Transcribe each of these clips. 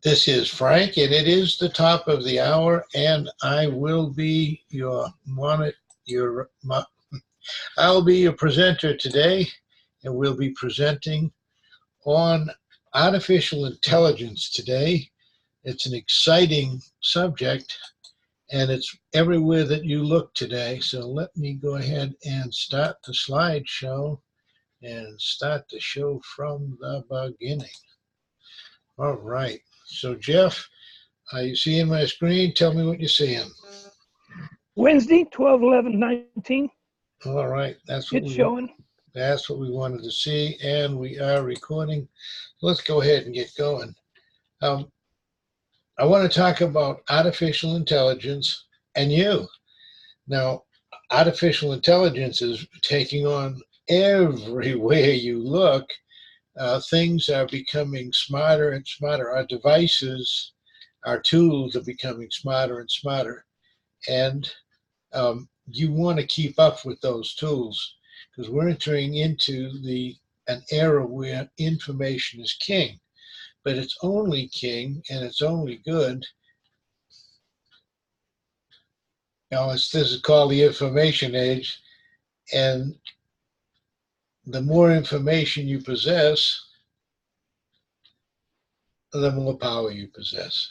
This is Frank, and it is the top of the hour, and I will be I'll be your presenter today, and we'll be presenting on artificial intelligence today. It's an exciting subject, and it's everywhere that you look today. So let me go ahead and start the slideshow and start the show from the beginning. All right. So Jeff, are you seeing my screen? Tell me what you're seeing. Wednesday, 12/11/19. All right, It's showing. That's what we wanted to see, and we are recording. Let's go ahead and get going. I want to talk about artificial intelligence and you. Now, artificial intelligence is taking on everywhere you look. Things are becoming smarter and smarter. Our devices, our tools are becoming smarter and smarter. And you want to keep up with those tools because we're entering into an era where information is king, but it's only king and it's only good. This is called the information age, and the more information you possess, the more power you possess,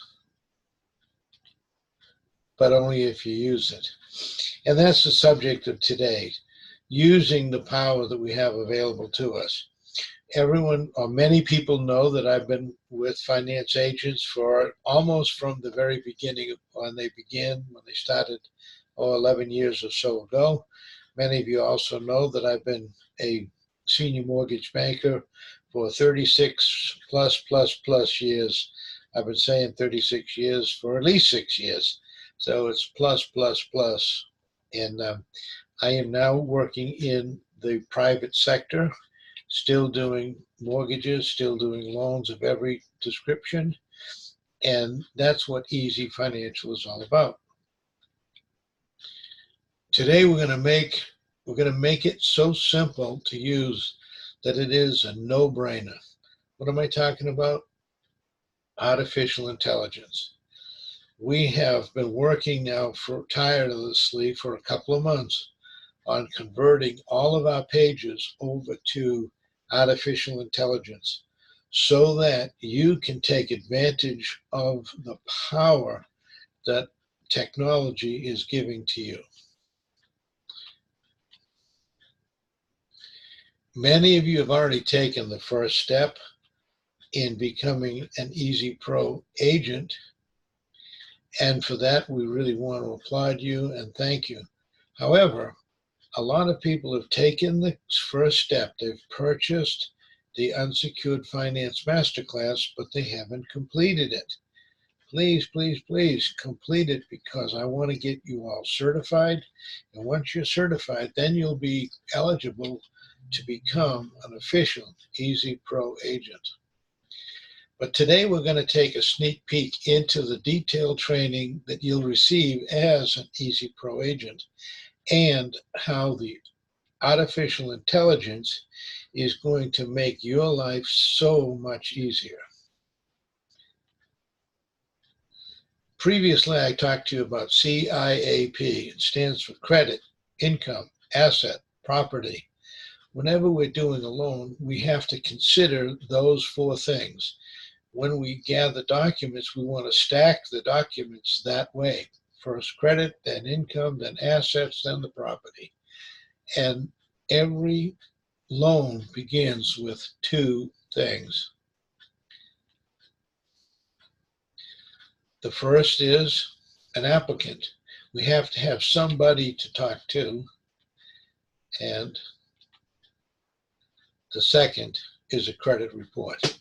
but only if you use it. And that's the subject of today, using the power that we have available to us. Everyone, or many people, know that I've been with finance agents for almost from the very beginning when they started 11 years or so ago. Many of you also know that I've been a senior mortgage banker for 36 plus years. I've been saying 36 years for at least 6 years. So it's plus. And I am now working in the private sector, still doing mortgages, still doing loans of every description. And that's what Easy Financial is all about. Today we're going to make it so simple to use that it is a no-brainer. What am I talking about? Artificial intelligence. We have been working now tirelessly for a couple of months on converting all of our pages over to artificial intelligence so that you can take advantage of the power that technology is giving to you. Many of you have already taken the first step in becoming an Easy Pro agent, and for that we really want to applaud you and thank you. However, a lot of people have taken the first step. They've purchased the Unsecured Finance Masterclass, but they haven't completed it. Please complete it, because I want to get you all certified. And once you're certified, then you'll be eligible to become an official Easy Pro agent. But today we're going to take a sneak peek into the detailed training that you'll receive as an Easy Pro agent, and how the artificial intelligence is going to make your life so much easier. Previously, I talked to you about CIAP. It stands for credit, income, asset, property. Whenever we're doing a loan, we have to consider those four things. When we gather documents, we want to stack the documents that way. First credit, then income, then assets, then the property. And every loan begins with two things. The first is an applicant. We have to have somebody to talk to. And the second is a credit report.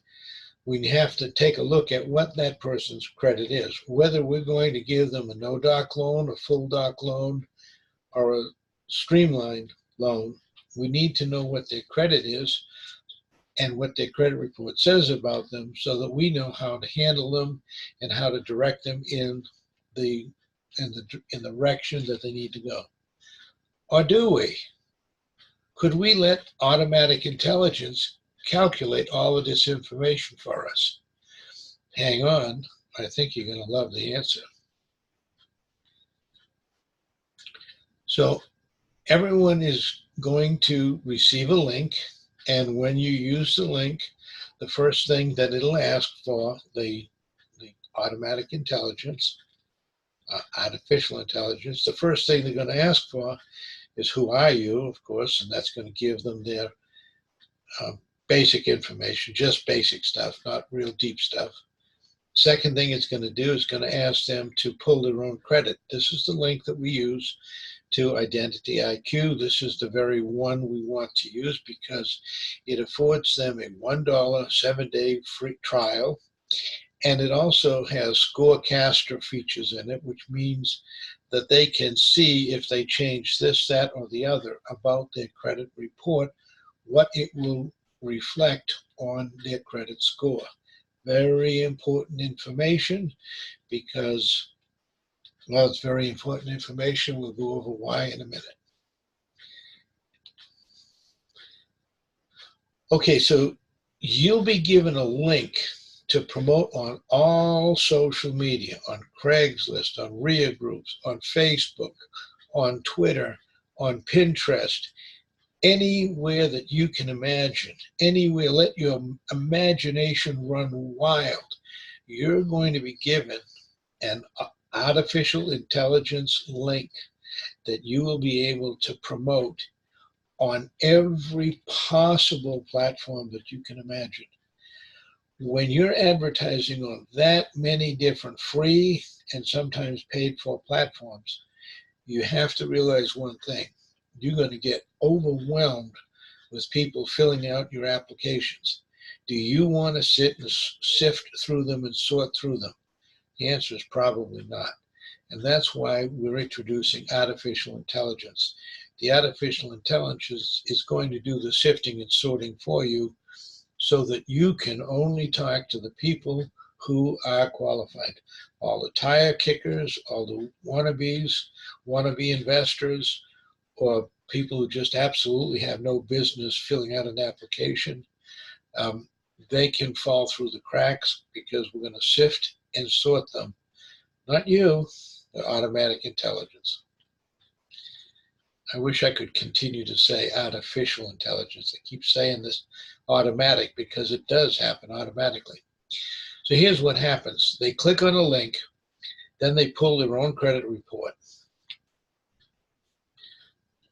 We have to take a look at what that person's credit is, whether we're going to give them a no-doc loan, a full-doc loan, or a streamlined loan. We need to know what their credit is and what their credit report says about them, so that we know how to handle them and how to direct them in the direction that they need to go. Or do we? Could we let automatic intelligence calculate all of this information for us? hang on. I think you're going to love the answer. So everyone is going to receive a link, and when you use the link, the first thing that it'll ask for, the automatic intelligence, artificial intelligence, the first thing they're going to ask for is who are you, of course, and that's going to give them their basic information, just basic stuff, not real deep stuff. Second thing it's going to do is going to ask them to pull their own credit. This is the link that we use to Identity IQ. This is the very one we want to use because it affords them a $1 7-day free trial. And it also has Scorecaster features in it, which means that they can see if they change this, that, or the other about their credit report, what it will reflect on their credit score. Very important information because, well, it's very important information. We'll go over why in a minute. Okay, so you'll be given a link to promote on all social media, on Craigslist, on RIA groups, on Facebook, on Twitter, on Pinterest, anywhere that you can imagine, anywhere, let your imagination run wild. You're going to be given an artificial intelligence link that you will be able to promote on every possible platform that you can imagine. When you're advertising on that many different free and sometimes paid for platforms, you have to realize one thing. You're going to get overwhelmed with people filling out your applications. Do you want to sit and sift through them and sort through them? The answer is probably not. And that's why we're introducing artificial intelligence. The artificial intelligence is going to do the sifting and sorting for you so that you can only talk to the people who are qualified. All the tire kickers, all the wannabes, wannabe investors, or people who just absolutely have no business filling out an application, they can fall through the cracks because we're going to sift and sort them. Not you, the automatic intelligence. I wish I could continue to say artificial intelligence. I keep saying this automatic because it does happen automatically. So here's what happens. They click on a link, then they pull their own credit report.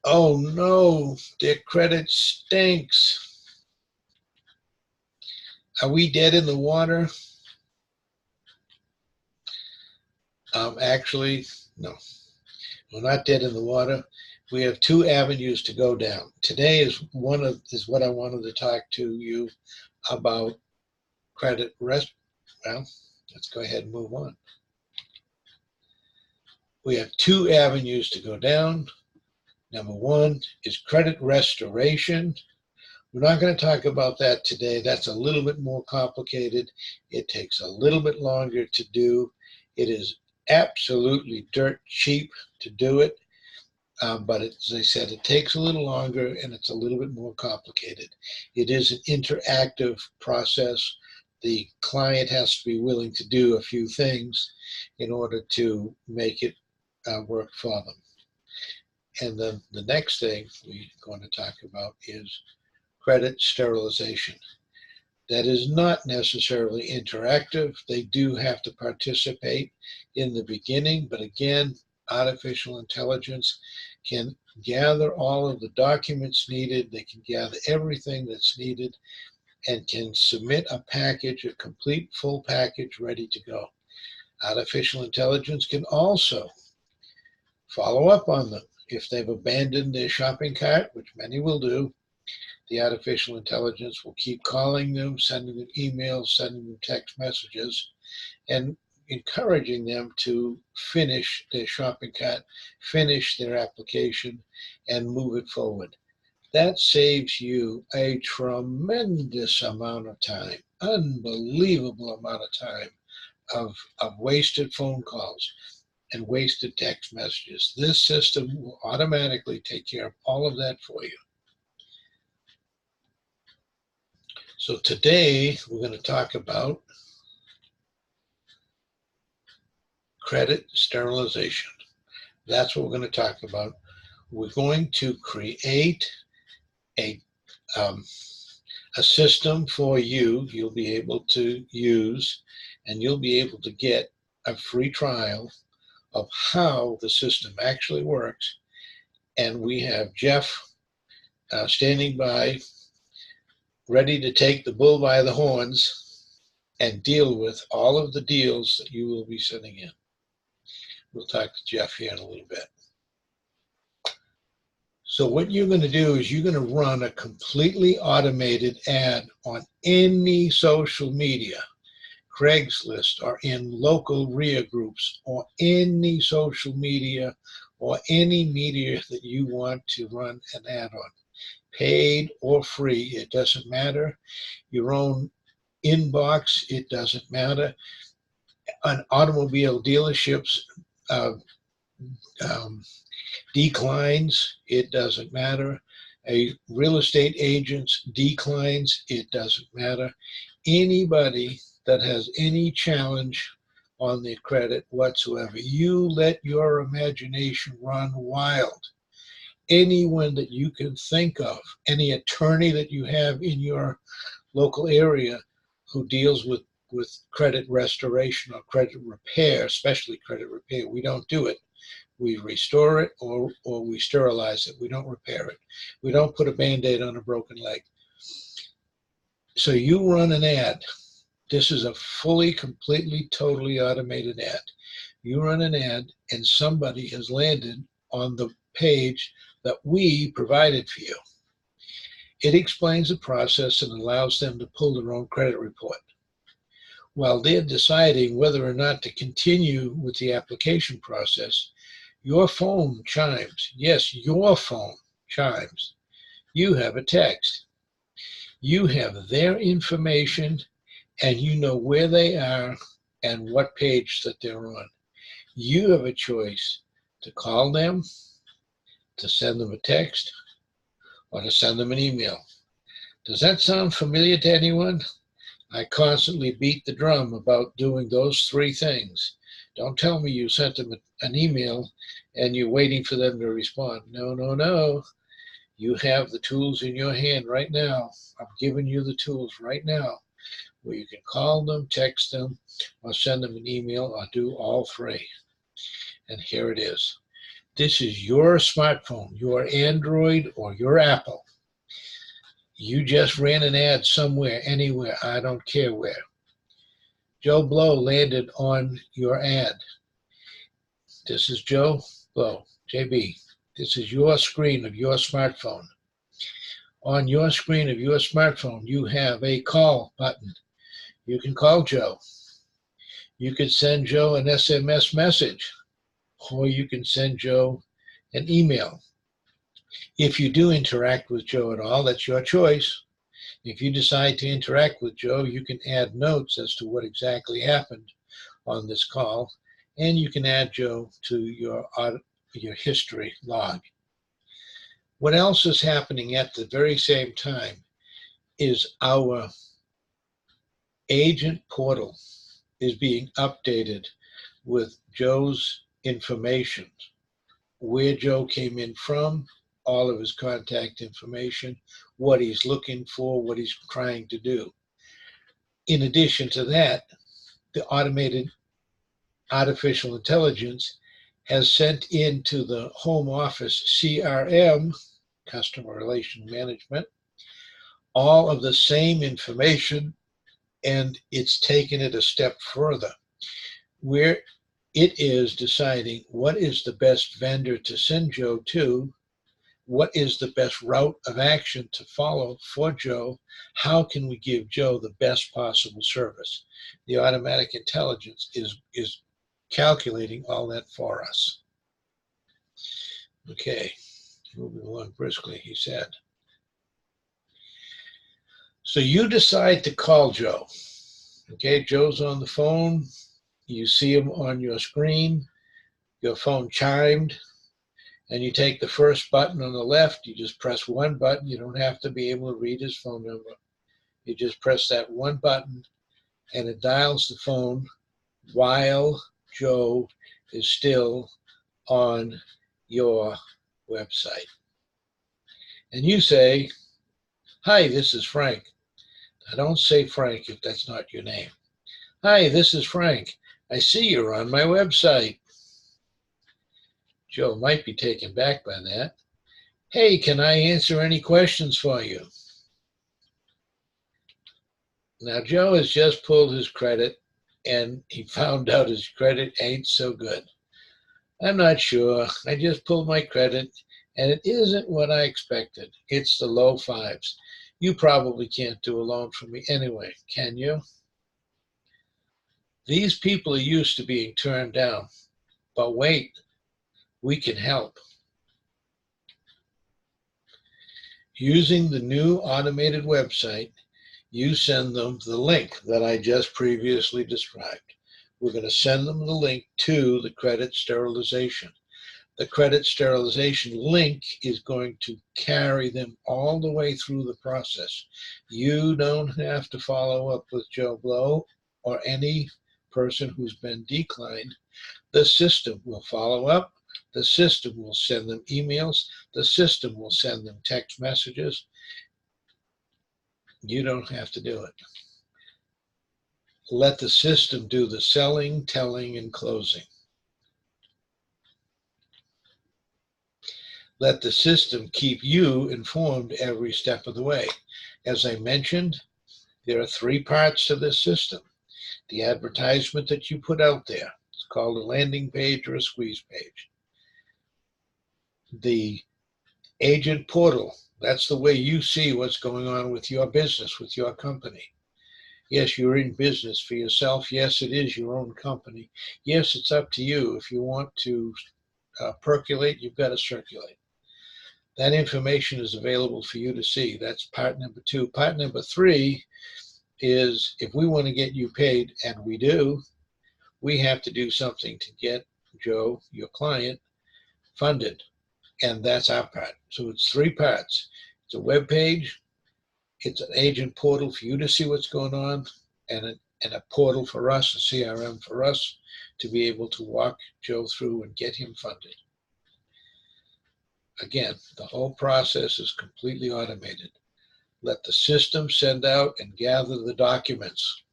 Oh no, their credit stinks. Are we dead in the water? Actually, no. We're not dead in the water. We have two avenues to go down. Today is what I wanted to talk to you about credit rest. Well, let's go ahead and move on. We have two avenues to go down. Number one is credit restoration. We're not going to talk about that today. That's a little bit more complicated. It takes a little bit longer to do. It is absolutely dirt cheap to do it. But as I said, it takes a little longer and it's a little bit more complicated. It is an interactive process. The client has to be willing to do a few things in order to make it work for them. And then the next thing we're going to talk about is credit sterilization. That is not necessarily interactive. They do have to participate in the beginning, but again, artificial intelligence can gather all of the documents needed. They can gather everything that's needed and can submit a package, a complete full package ready to go. Artificial intelligence can also follow up on them. If they've abandoned their shopping cart, which many will do, the artificial intelligence will keep calling them, sending them emails, sending them text messages, and encouraging them to finish their shopping cart, finish their application, and move it forward. That saves you a tremendous amount of time, unbelievable amount of time of wasted phone calls and wasted text messages. This system will automatically take care of all of that for you. So today we're going to talk about credit sterilization. That's what we're going to talk about. We're going to create a system for you you'll be able to use, and you'll be able to get a free trial of how the system actually works. And we have Jeff standing by, ready to take the bull by the horns and deal with all of the deals that you will be sending in. We'll talk to Jeff here in a little bit. So what you're going to do is you're going to run a completely automated ad on any social media, Craigslist, or in local RIA groups, or any social media, or any media that you want to run an ad on. Paid or free, it doesn't matter. Your own inbox, it doesn't matter. An automobile dealerships declines, it doesn't matter. A real estate agent's declines, it doesn't matter. Anybody that has any challenge on their credit whatsoever, you let your imagination run wild. Anyone that you can think of, any attorney that you have in your local area who deals with credit restoration or credit repair, especially credit repair. We don't do it. We restore it, or we sterilize it. We don't repair it. We don't put a Band-Aid on a broken leg. So you run an ad. This is a fully, completely, totally automated ad. You run an ad, and somebody has landed on the page that we provided for you. It explains the process and allows them to pull their own credit report. While they're deciding whether or not to continue with the application process, your phone chimes. Yes, your phone chimes. You have a text. You have their information, and you know where they are and what page that they're on. You have a choice to call them, to send them a text, or to send them an email. Does that sound familiar to anyone? I constantly beat the drum about doing those three things. Don't tell me you sent them an email and you're waiting for them to respond. No, no, no. You have the tools in your hand right now. I'm giving you the tools right now where you can call them, text them, or send them an email, or do all three. And here it is. This is your smartphone, your Android or your Apple. You just ran an ad somewhere, anywhere, I don't care where. Joe Blow landed on your ad. This is Joe Blow, JB. This is your screen of your smartphone. On your screen of your smartphone, you have a call button. You can call Joe. You could send Joe an SMS message, or you can send Joe an email. If you do interact with Joe at all, that's your choice. If you decide to interact with Joe, you can add notes as to what exactly happened on this call, and you can add Joe to your history log. What else is happening at the very same time is our agent portal is being updated with Joe's information, where Joe came in from, all of his contact information, what he's looking for, what he's trying to do. In addition to that, the automated artificial intelligence has sent into the home office CRM, customer relation management, all of the same information, and it's taken it a step further, where it is deciding what is the best vendor to send Joe to, what is the best route of action to follow for Joe, how can we give Joe the best possible service. The automatic intelligence is calculating all that for us. Okay, moving along briskly, he said. So you decide to call Joe. Okay, Joe's on the phone. You see him on your screen. Your phone chimed, and you take the first button on the left. You just press one button. You don't have to be able to read his phone number. You just press that one button, and it dials the phone while Joe is still on your website. And you say, "Hi, this is Frank." Now, don't say Frank if that's not your name. "Hi, this is Frank. I see you're on my website." Joe might be taken back by that. "Hey, can I answer any questions for you?" Now, Joe has just pulled his credit and he found out his credit ain't so good. "I'm not sure. I just pulled my credit and it isn't what I expected. It's the low fives. You probably can't do a loan for me anyway, can you?" These people are used to being turned down. But wait, we can help. Using the new automated website, you send them the link that I just previously described. We're going to send them the link to the credit sterilization. The credit sterilization link is going to carry them all the way through the process. You don't have to follow up with Joe Blow or any person who's been declined. The system will follow up. The system will send them emails. The system will send them text messages. You don't have to do it. Let the system do the selling, telling, and closing. Let the system keep you informed every step of the way. As I mentioned, there are 3 parts to this system. The advertisement that you put out there, it's called a landing page or a squeeze page. The agent portal, that's the way you see what's going on with your business, with your company. Yes, you're in business for yourself. Yes, it is your own company. Yes, it's up to you. If you want to percolate, you've got to circulate. That information is available for you to see. That's part number 2. Part number 3 is if we want to get you paid, and we do, we have to do something to get Joe, your client, funded. And that's our part. So it's 3 parts. It's a web page, it's an agent portal for you to see what's going on, and a portal for us, a CRM for us, to be able to walk Joe through and get him funded. Again, the whole process is completely automated. Let the system send out and gather the documents.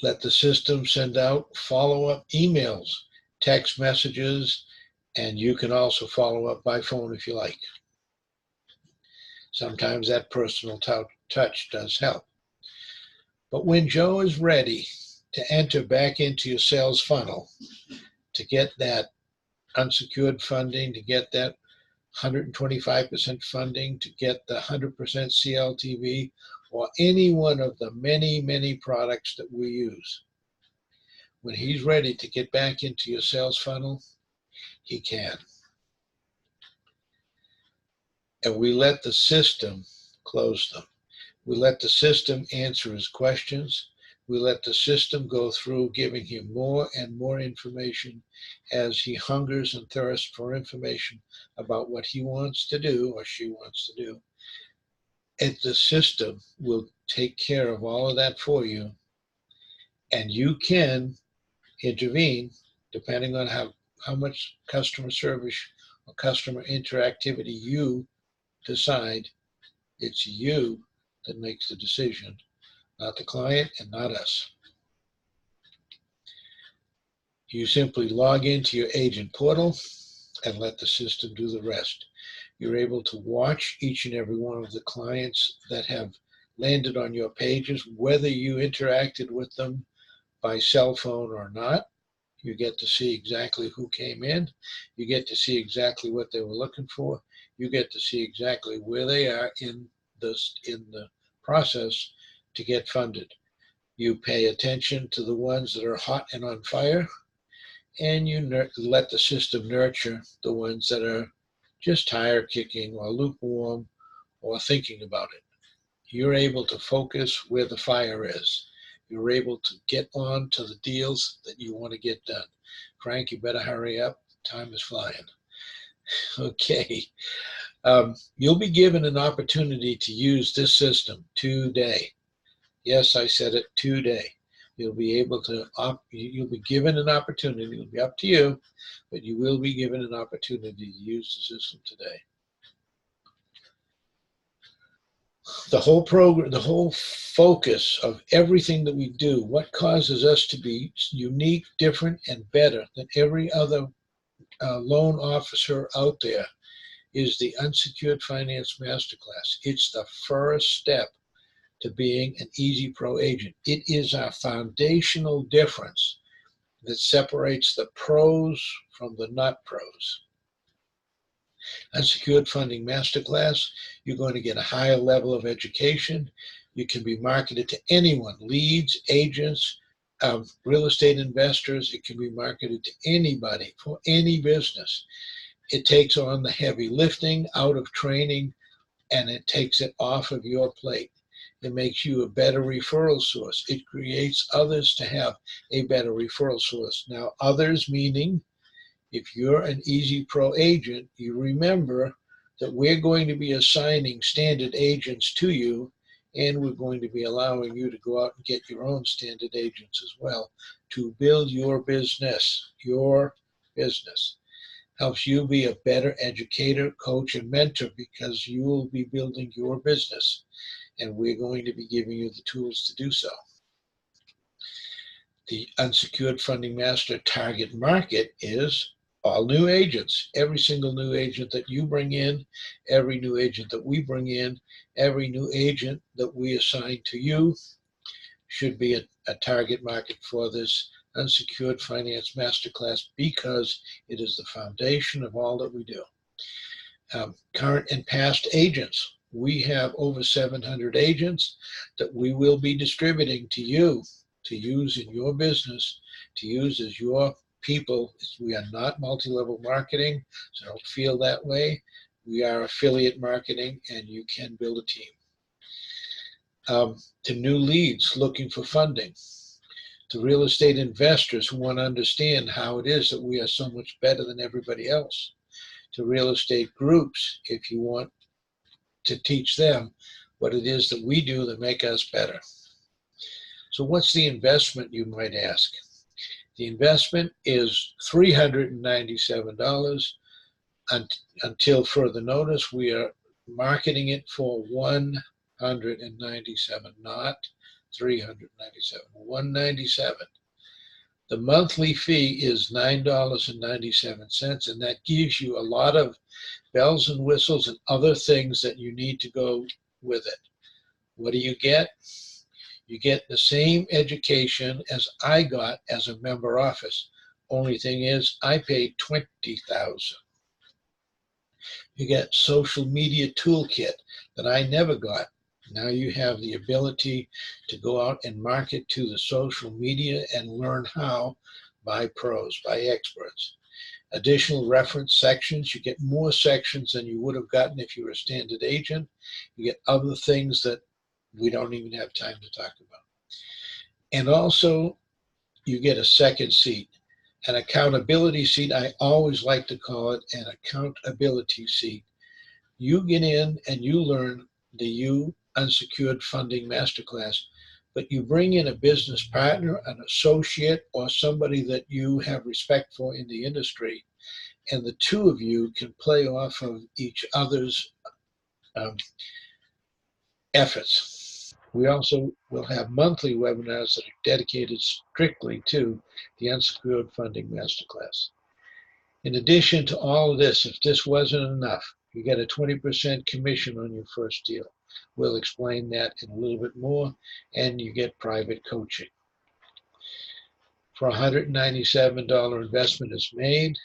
Let the system send out follow-up emails, text messages, and you can also follow up by phone if you like. Sometimes that personal touch does help. But when Joe is ready to enter back into your sales funnel, to get that unsecured funding, to get that 125% funding, to get the 100% CLTV, or any one of the many, many products that we use, when he's ready to get back into your sales funnel, he can. And we let the system close them. We let the system answer his questions. We let the system go through giving him more and more information as he hungers and thirsts for information about what he wants to do or she wants to do. And the system will take care of all of that for you. And you can intervene depending on how much customer service or customer interactivity you decide. It's you that makes the decision, not the client and not us. You simply log into your agent portal and let the system do the rest. You're able to watch each and every one of the clients that have landed on your pages, whether you interacted with them by cell phone or not. You get to see exactly who came in. You get to see exactly what they were looking for. You get to see exactly where they are in the process to get funded. You pay attention to the ones that are hot and on fire, and you let the system nurture the ones that are just tire kicking or lukewarm or thinking about it. You're able to focus where the fire is. You're able to get on to the deals that you want to get done. Frank, you better hurry up. Time is flying. Okay. You'll be given an opportunity to use this system today. Yes, I said it, today. You'll be able to, you'll be given an opportunity. It'll be up to you, but you will be given an opportunity to use the system today. The whole program, the whole focus of everything that we do, what causes us to be unique, different, and better than every other loan officer out there is the Unsecured Finance Masterclass. It's the first step to being an Easy Pro agent. It is our foundational difference that separates the pros from the not pros. Unsecured Funding Masterclass, you're going to get a higher level of education. You can be marketed to anyone, leads, agents, real estate investors. It can be marketed to anybody for any business. It takes on the heavy lifting out of training, and it takes it off of your plate. It makes you a better referral source. It creates others to have a better referral source. Now, others meaning if you're an Easy Pro agent, you remember that we're going to be assigning standard agents to you, and we're going to be allowing you to go out and get your own standard agents as well to build your business. Your business helps you be a better educator, coach, and mentor because you will be building your business, and we're going to be giving you the tools to do so. The Unsecured Funding Master target market is all new agents. Every single new agent that you bring in, every new agent that we bring in, every new agent that we assign to you should be a target market for this Unsecured Finance Masterclass because it is the foundation of all that we do. Current and past agents. We have over 700 agents that we will be distributing to you to use in your business, to use as your people. We are not multi-level marketing, so don't feel that way. We are affiliate marketing, and you can build a team. To new leads looking for funding, to real estate investors who want to understand how it is that we are so much better than everybody else, to real estate groups if you want to teach them what it is that we do that make us better. So what's the investment, you might ask? The investment is $397. Until further notice, we are marketing it for $197, not $397, $197. The monthly fee is $9.97, and that gives you a lot of bells and whistles and other things that you need to go with it. What do you get? You get the same education as I got as a member office. Only thing is, I paid $20,000. You get social media toolkit that I never got. Now you have the ability to go out and market to the social media and learn how by pros, by experts. Additional reference sections. You get more sections than you would have gotten if you were a standard agent. You get other things that we don't even have time to talk about. And also, you get a second seat, an accountability seat. I always like to call it an accountability seat. You get in and you learn the Unsecured Funding Masterclass, but you bring in a business partner, an associate, or somebody that you have respect for in the industry, and the two of you can play off of each other's efforts. We also will have monthly webinars that are dedicated strictly to the Unsecured Funding Masterclass. In addition to all of this, if this wasn't enough, you get a 20% commission on your first deal. We'll explain that in a little bit more, and you get private coaching. For a $197 investment is made,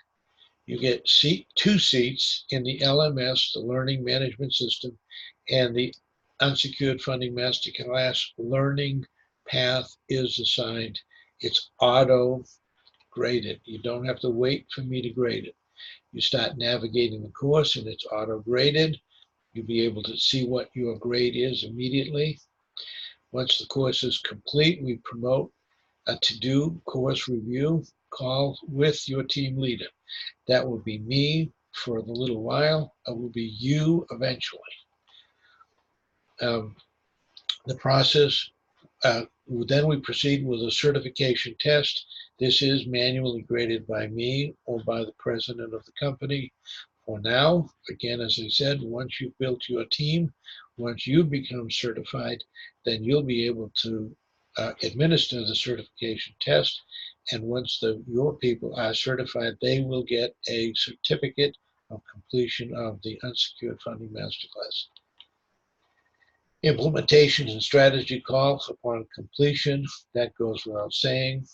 you get two seats in the LMS, the Learning Management System, and the Unsecured Funding Masterclass learning path is assigned. It's auto-graded. You don't have to wait for me to grade it. You start navigating the course, and it's auto-graded. You'll be able to see what your grade is immediately. Once the course is complete, we promote a to-do course review call with your team leader. That will be me for a little while. It will be you eventually. The process Then we proceed with a certification test. This is manually graded by me or by the president of the company. For now, again, as I said, once you've built your team, once you become certified, then you'll be able to administer the certification test. And once your people are certified, they will get a certificate of completion of the unsecured funding masterclass. Implementation and strategy calls upon completion, that goes without saying,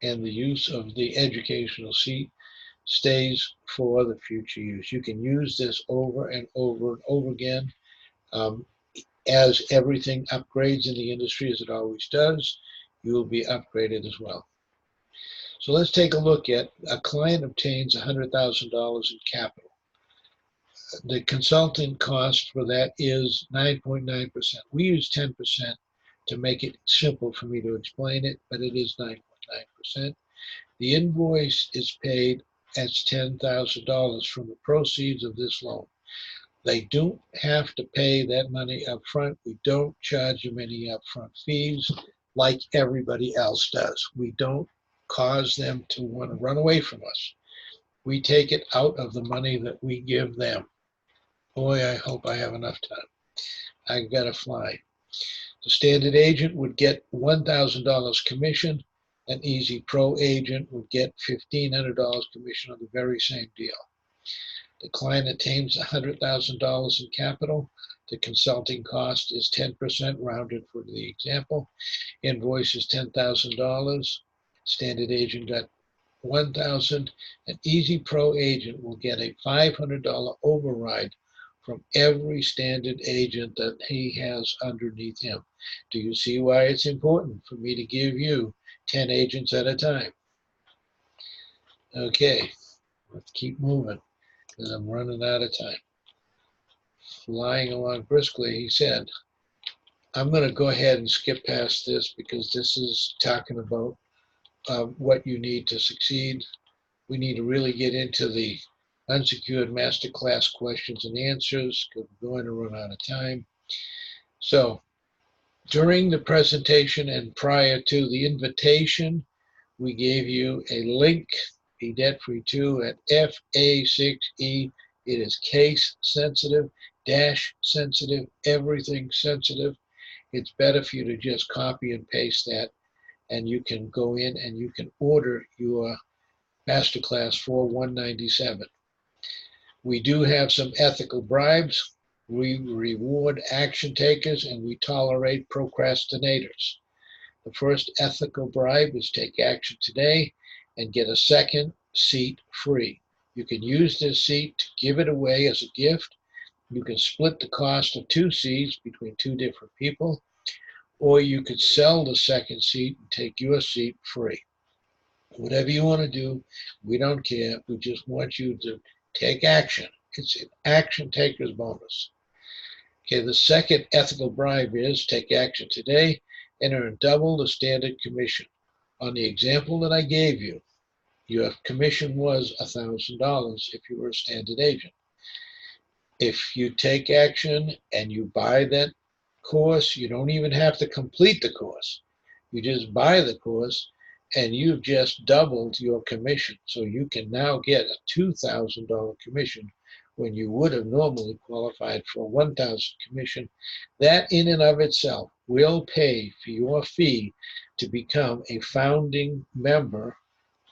and the use of the educational seat stays for the future use. You can use this over and over and over again. As everything upgrades in the industry, as it always does, you will be upgraded as well. So let's take a look at a client obtains $100,000 in capital. The consulting cost for that is 9.9%. We use 10% to make it simple for me to explain it, but it is 9.9%. The invoice is paid as $10,000 from the proceeds of this loan. They don't have to pay that money up front. We don't charge them any upfront fees like everybody else does. We don't cause them to want to run away from us. We take it out of the money that we give them. Boy, I hope I have enough time. I gotta fly. The standard agent would get $1,000 commission. An Easy Pro agent would get $1,500 commission on the very same deal. The client attains $100,000 in capital. The consulting cost is 10% rounded for the example. Invoice is $10,000. Standard agent got $1,000. An Easy Pro agent will get a $500 override from every standard agent that he has underneath him. Do you see why it's important for me to give you 10 agents at a time? Okay, let's keep moving because I'm running out of time. Flying along briskly, he said, I'm going to go ahead and skip past this because this is talking about what you need to succeed. We need to really get into the unsecured masterclass questions and answers because we're going to run out of time. So during the presentation and prior to the invitation, we gave you a link, Be Debt Free 2 at FA6E. It is case sensitive, dash sensitive, everything sensitive. It's better for you to just copy and paste that, and you can go in and you can order your masterclass for $197. We do have some ethical bribes. We reward action takers and we tolerate procrastinators. The first ethical bribe is take action today and get a second seat free. You can use this seat to give it away as a gift. You can split the cost of 2 seats between 2 different people, or you could sell the second seat and take your seat free. Whatever you want to do, we don't care. We just want you to take action. It's an action taker's bonus. Okay, the second ethical bribe is take action today and earn double the standard commission. On the example that I gave you, your commission was $1,000 if you were a standard agent. If you take action and you buy that course, you don't even have to complete the course. You just buy the course and you've just doubled your commission. So you can now get a $2,000 commission when you would have normally qualified for a $1,000 commission. That in and of itself will pay for your fee to become a founding member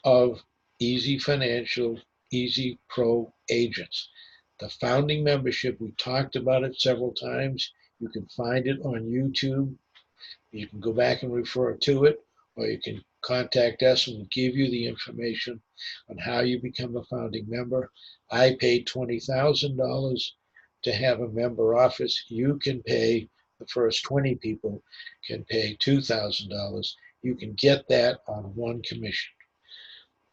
of Easy Financial, Easy Pro agents. The founding membership, we talked about it several times. You can find it on YouTube. You can go back and refer to it, or you can contact us and we'll give you the information on how you become a founding member. I paid $20,000 to have a member office. You can pay, the first 20 people can pay $2,000. You can get that on one commission.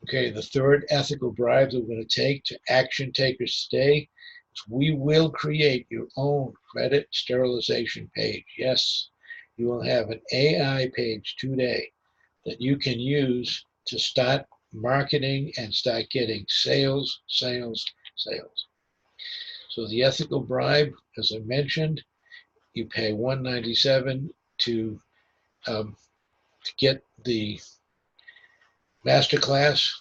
Okay, the third ethical bribe that we're going to take to action takers today is we will create your own credit sterilization page. Yes, you will have an AI page today that you can use to start marketing and start getting sales, sales, sales. So the ethical bribe, as I mentioned, you pay $197 to to get the masterclass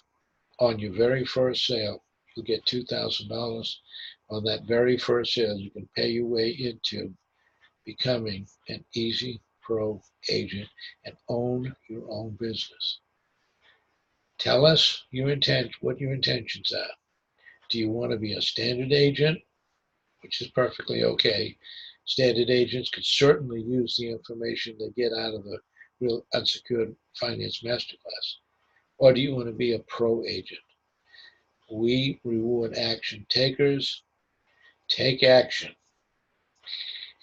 on your very first sale. You'll get $2,000 on that very first sale. You can pay your way into becoming an easy pro agent and own your own business. Tell us what your intentions are. Do you want to be a standard agent, which is perfectly okay? Standard agents could certainly use the information they get out of the Real Unsecured Finance Masterclass. Or do you want to be a pro agent? We reward action takers. Take action.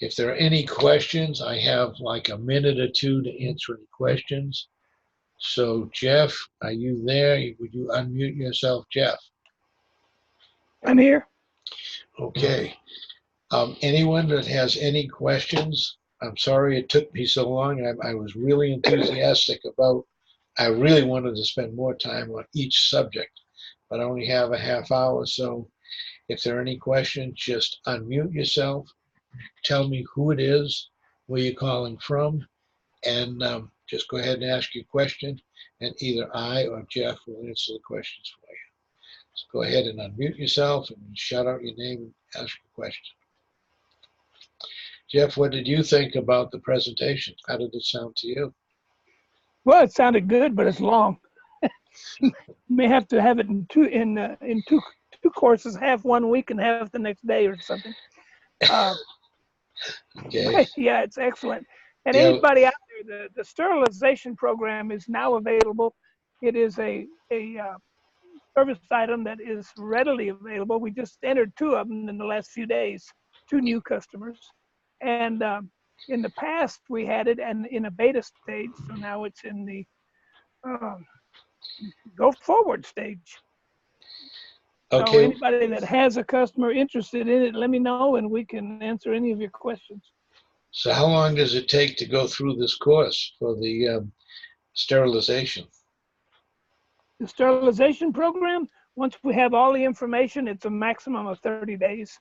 If there are any questions, I have like a minute or two to answer any questions. So, Jeff, are you there? Would you unmute yourself, Jeff? I'm here. Okay. Anyone that has any questions? I'm sorry it took me so long. I was really enthusiastic about, I really wanted to spend more time on each subject, but I only have a half hour. So if there are any questions, just unmute yourself. Tell me who it is, where you're calling from, and just go ahead and ask your question, and either I or Jeff will answer the questions for you. So go ahead and unmute yourself and shout out your name and ask your question. Jeff, what did you think about the presentation? How did it sound to you? Well, it sounded good, but it's long. May have to have it in two courses, half one week and half the next day or something. Okay. Yeah, it's excellent. And Yeah. anybody out there, the sterilization program is now available. It is a service item that is readily available. We just entered 2 of them in the last few days, 2 new customers. And in the past, we had it and in a beta stage, so now it's in the go forward stage. Okay. So anybody that has a customer interested in it, let me know and we can answer any of your questions. So how long does it take to go through this course for the sterilization? The sterilization program, once we have all the information, it's a maximum of 30 days.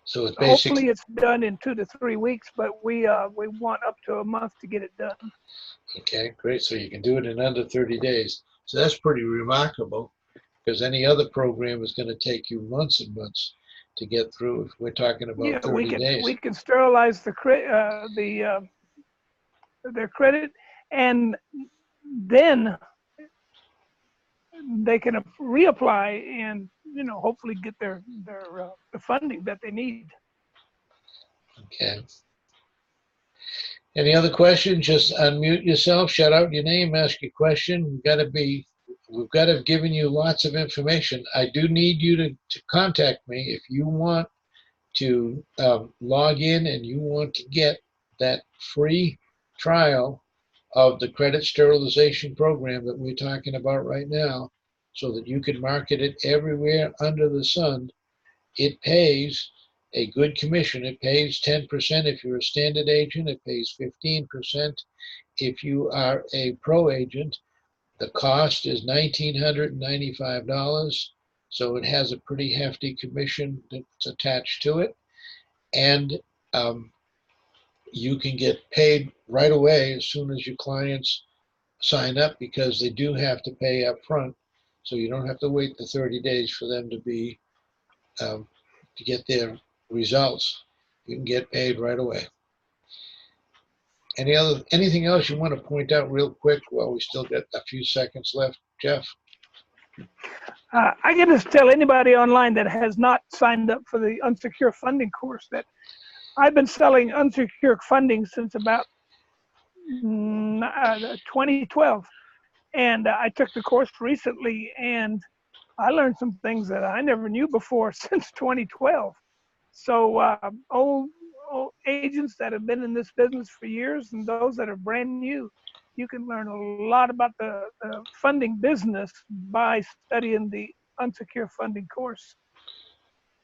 So it's hopefully it's done in 2 to 3 weeks, but we want up to a month to get it done. Okay, great. So you can do it in under 30 days. So that's pretty remarkable, because any other program is going to take you months and months to get through. If we're talking about 30 days. We can sterilize their credit, and then they can reapply and hopefully get their the funding that they need. Okay. Any other questions? Just unmute yourself, shout out your name, ask your question. We've got to have given you lots of information. I do need you to contact me if you want to log in and you want to get that free trial of the credit sterilization program that we're talking about right now, so that you can market it everywhere under the sun. It pays a good commission. It pays 10% if you're a standard agent. It pays 15% if you are a pro agent. The cost is $1,995, so it has a pretty hefty commission that's attached to it. And you can get paid right away as soon as your clients sign up, because they do have to pay up front. So you don't have to wait the 30 days for them to be to get their results. You can get paid right away. Anything else you want to point out real quick while we still got a few seconds left, Jeff? I can just tell anybody online that has not signed up for the unsecured funding course that I've been selling unsecured funding since about 2012. And I took the course recently and I learned some things that I never knew before since 2012. So old agents that have been in this business for years and those that are brand new, you can learn a lot about the funding business by studying the unsecured funding course.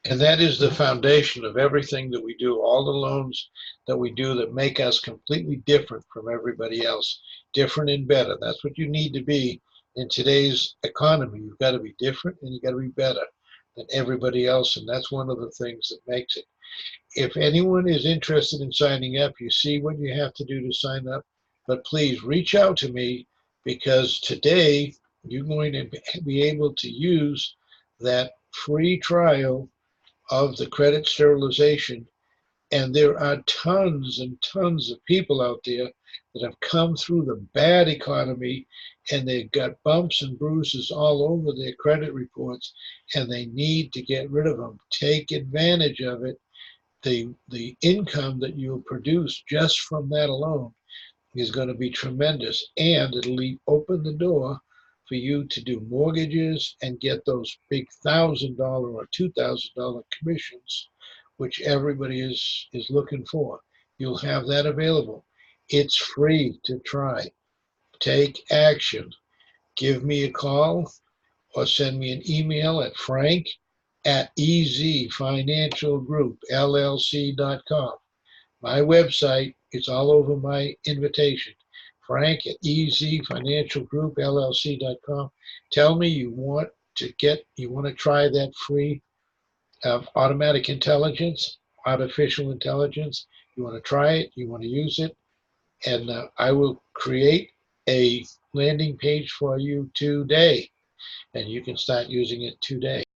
And that is the foundation of everything that we do, all the loans that we do that make us completely different from everybody else, different and better. That's what you need to be in today's economy. You've got to be different and you've got to be better than everybody else. And that's one of the things that makes it. If anyone is interested in signing up, you see what you have to do to sign up. but please reach out to me, because today you're going to be able to use that free trial of the credit sterilization. And there are tons and tons of people out there that have come through the bad economy, and they've got bumps and bruises all over their credit reports, and they need to get rid of them. Take advantage of it. The income that you'll produce just from that alone is going to be tremendous, and it'll open the door for you to do mortgages and get those big $1,000 or $2,000 commissions, which everybody is looking for. You'll have that available. It's free to try. Take action. Give me a call or send me an email at frank@ezfinancialgroupllc.com. My website, it's all over my invitation. frank@ezfinancialgroupllc.com. Tell me you want to try that free automatic intelligence, artificial intelligence. You want to try it, you want to use it, and I will create a landing page for you today, and you can start using it today.